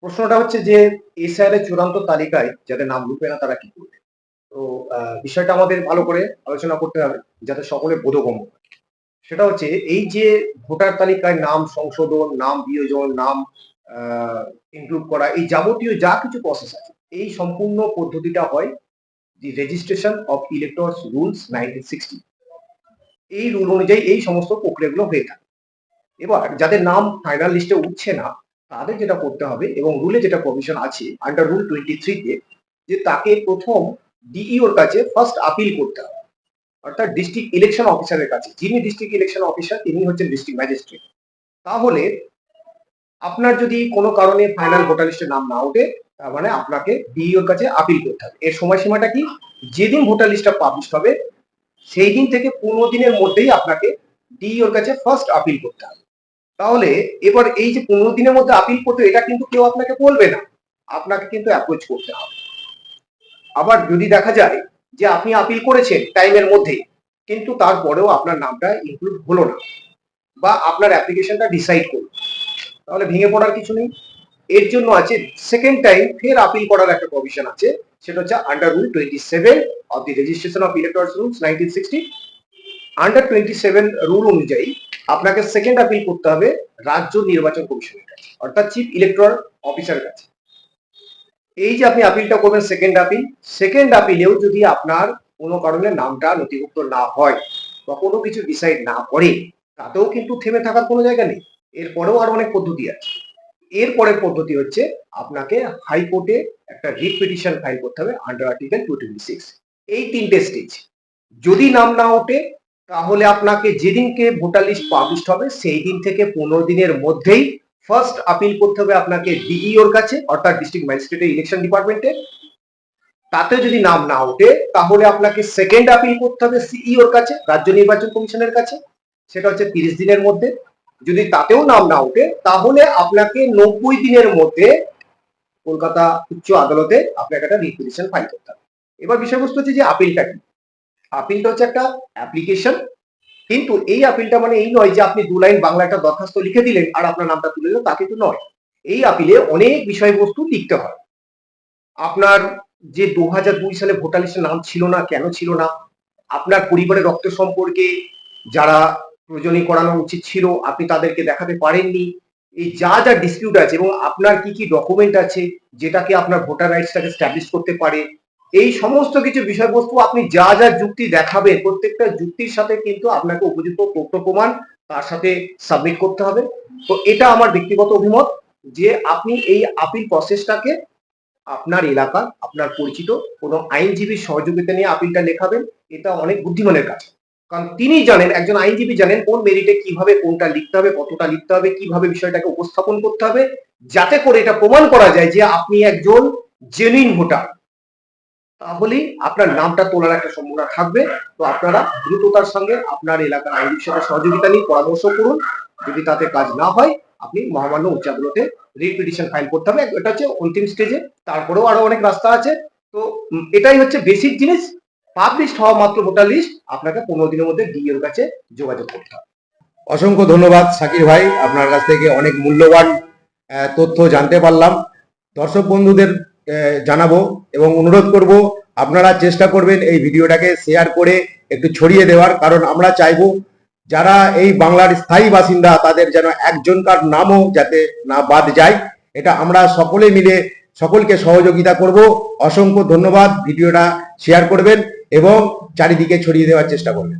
প্রশ্নটা হচ্ছে যে এসআইআর এর চূড়ান্ত তালিকায় যাদের নাম ঢুকবে না তারা কি করবে। তো বিষয়টা আমাদের ভালো করে আলোচনা করতে হবে যাতে সকলে বোধগম্য হয়। সেটা হচ্ছে এই যে ভোটার তালিকায় নাম সংশোধন, নাম বিয়োজন, নাম ইনক্লুড করা, এই যাবতীয় যা কিছু প্রসেস আছে, এই সম্পূর্ণ পদ্ধতিটা হয় দি রেজিস্ট্রেশন অফ ইলেক্টরস রুলস 1960। এই রুল অনুযায়ী এই সমস্ত প্রক্রিয়াগুলো হয়ে থাকে। এবার যাদের নাম ফাইনাল লিস্টে উঠছে না তাদের যেটা করতে হবে, এবং রুলে যেটা প্রভিশন আছে আন্ডার রুল 23 তে, যে তাকে প্রথম ডিইওর কাছে ফার্স্ট আপিল করতে হবে, অর্থাৎ ডিস্ট্রিক্ট ইলেকশন অফিসারের কাছে। যিনি ডিস্ট্রিক্ট ইলেকশন অফিসার তিনি হচ্ছেন ডিস্ট্রিক্ট ম্যাজিস্ট্রেট। তাহলে আপনার যদি কোনো কারণে ফাইনাল ভোটার লিস্টে নাম না ওঠে, তার মানে আপনাকে ডিইওর কাছে আপিল করতে হবে। এর সময়সীমাটা কি? যেদিন ভোটার লিস্টটা পাবলিশ হবে সেই দিন থেকে 15 দিনের মধ্যেই আপনাকে ডিইওর কাছে ফার্স্ট আপিল করতে হবে। তাহলে এবার এই যে 15 দিনের মধ্যে আপিল করতে, এটা কিন্তু কেউ আপনাকে বলবে না, আপনাকে কিন্তু অ্যাপ্রোচ করতে হবে। আবার যদি দেখা যায় যে আপনি আপিল করেছেন টাইমের মধ্যে, কিন্তু তারপরেও আপনার নামটা ইনক্লুড হলো না বা আপনার অ্যাপ্লিকেশনটা ডিসাইড করলো, তাহলে ভেঙে পড়ার কিছু নেই। এর জন্য আছে সেকেন্ড টাইম ফের আপিল করার একটা প্রভিশন আছে, সেটা হচ্ছে under rule 27 of the registration of electors rules 1960। Under 27 rule অনুযায়ী আপনাকে সেকেন্ড আপিল করতে হবে রাজ্য নির্বাচন কমিশনের কাছে, অর্থাৎ চিফ ইলেকটরাল অফিসারের কাছে। এই যে আপনি আপিলটা করবেন সেকেন্ড আপিলেও যদি আপনার কোনো কারণে নামটা নথিভুক্ত না হয় বা কোনো কিছু ডিসাইড না করে, তাতেও কিন্তু থেমে থাকার কোনো জায়গা নেই। এরপরেও আরো অনেক পদ্ধতি আছে। এরপরের পদ্ধতি হচ্ছে আপনাকে হাইকোর্টে একটা রিট পিটিশন ফাইল করতে হবে আন্ডার আর্টিকেল 226। এই তিনটে স্টেজ। যদি নাম না ওঠে তাহলে আপনাকে যেদিনকে ভোটার লিস্ট পাবলিশ হবে সেই দিন থেকে 15 দিনের মধ্যেই ফার্স্ট আপিল করতে হবে আপনাকে ডিইওর কাছে, অর্থাৎ ডিস্ট্রিক্ট ম্যাজিস্ট্রেটের ইলেকশন ডিপার্টমেন্টে। তাতে যদি নাম না ওঠে তাহলে আপনাকে সেকেন্ড আপিল করতে হবে সিইওর কাছে, রাজ্য নির্বাচন কমিশনের কাছে, সেটা হচ্ছে 30 দিনের মধ্যে। যদি তাতেও নাম না ওঠে তাহলে আপনাকে 90 দিনের মধ্যে কলকাতা উচ্চ আদালতে আপনাকে একটা রিট পিটিশন ফাইল করতে হবে। এবার বিষয়বস্তু হচ্ছে যে আপিলটা কি। আপিলটা হচ্ছে একটা অ্যাপ্লিকেশন, কিন্তু এই আপিলটা মানে এই নয় যে আপনি 2 লাইন বাংলা একটা দরখাস্ত লিখে দিলেন আর আপনার নামটা তুলে দিলেন, তা কিন্তু নয়। এই আপিলে অনেক বিষয়বস্তু লিখতে হয়। আপনার যে 2002 সালে ভোটার লিস্টে নাম ছিল না, কেন ছিল না, আপনার পরিবারের রক্ত সম্পর্কে যারা প্রয়োজনীয় করানো উচিত ছিল আপনি তাদেরকে দেখাতে পারেননি, এই যা যা ডিসপিউট আছে এবং আপনার কি কি ডকুমেন্ট আছে যেটাকে আপনার ভোটার রাইটসটাকে স্ট্যাবলিশ করতে পারে, এই সমস্ত কিছু বিষয়বস্তু আপনি যা যা যুক্তি দেখাবেন প্রত্যেকটা যুক্তির সাথে কিন্তু আপনাকে উপযুক্ত তথ্য প্রমাণ তার সাথে সাবমিট করতে হবে। তো এটা আমার ব্যক্তিগত অভিমত যে আপনি এই আপিল প্রসেসটাকে আপনার এলাকা, আপনার পরিচিত কোনো আইনজীবীর সহযোগিতা নিয়ে আপিলটা লেখাবেন। এটা অনেক বুদ্ধিমানের কাজ, কারণ তিনি জানেন, একজন আইনজীবী জানেন কোন মেরিটে কিভাবে কোনটা লিখতে হবে, কতটা লিখতে হবে, কিভাবে বিষয়টাকে উপস্থাপন করতে হবে, যাতে করে এটা প্রমাণ করা যায় যে আপনি একজন জেনুইন ভোটার। তাহলেই আপনার নামটা তোলার একটা সম্ভাবনা থাকবে। তো আপনারা দ্রুততার সঙ্গে আপনার এলাকার আইনজীবীর সাথে সহযোগিতা নিয়ে পরামর্শ করুন। যদি তাতে কাজ না হয় আপনি মহামান্য উচ্চ আদালতে রিট পিটিশন ফাইল করতে হবে। এটা হচ্ছে অন্তিম স্টেজে, তারপরেও আরো অনেক রাস্তা আছে। তো এটাই হচ্ছে বেসিক জিনিস। পাবলিশ হওয়া মাত্র ভোটার লিস্ট আপনাকে 15 দিনের মধ্যে ডিইওর কাছে যোগাযোগ করতে হবে। অসংখ্য ধন্যবাদ শাকির ভাই, আপনার কাছ থেকে অনেক মূল্যবান তথ্য জানতে পারলাম। দর্শক বন্ধুদের জানাবো এবং অনুরোধ করব আপনারা চেষ্টা করবেন এই ভিডিওটাকে শেয়ার করে একটু ছড়িয়ে দেওয়ার, কারণ আমরা চাইবো যারা এই বাংলার স্থায়ী বাসিন্দা তাদের যেন একজনকার নামও যাতে না বাদ যায়। এটা আমরা সকলে মিলে সকলকে সহযোগিতা করব। অসংখ্য ধন্যবাদ। ভিডিওটা শেয়ার করবেন এবং চারিদিকে ছড়িয়ে দেওয়ার চেষ্টা করবেন।